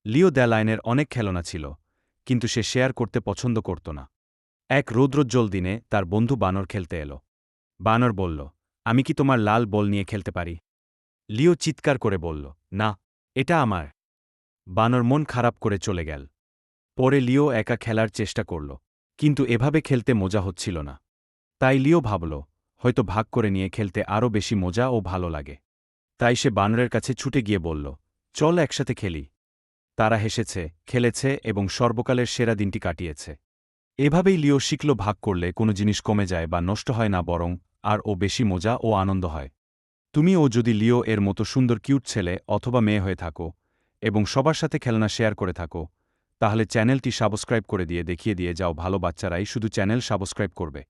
লিও দ্য-লায়নের অনেক খেলনা ছিল, কিন্তু সে শেয়ার করতে পছন্দ করত না। এক রৌদ্রোজ্জ্বল দিনে তার বন্ধু বানর খেলতে এল। বানর বলল, আমি কি তোমার লাল বল নিয়ে খেলতে পারি? লিও চিৎকার করে বলল, না, এটা আমার। বানর মন খারাপ করে চলে গেল। পরে লিও একা খেলার চেষ্টা করল, কিন্তু এভাবে খেলতে মজা হচ্ছিল না। তাই লিও ভাবল, হয়তো ভাগ করে নিয়ে খেলতে আরও বেশি মজা ও ভালো লাগে। তাই সে বানরের কাছে ছুটে গিয়ে বলল, চল একসাথে খেলি। তারা হেসেছে, খেলেছে এবং সর্বকালের সেরা দিনটি কাটিয়েছে। এভাবেই লিও শিখল ভাগ করলে কোনো জিনিস কমে যায় বা নষ্ট হয় না, বরং আরও বেশি মজা ও আনন্দ হয়। তুমিও যদি লিও এর মতো সুন্দর কিউট ছেলে অথবা মেয়ে হয়ে থাকো এবং সবার সাথে খেলনা শেয়ার করে থাকো, তাহলে চ্যানেলটি সাবস্ক্রাইব করে দিয়ে দেখিয়ে দিয়ে যাও, ভালো বাচ্চারাই শুধু চ্যানেল সাবস্ক্রাইব করবে।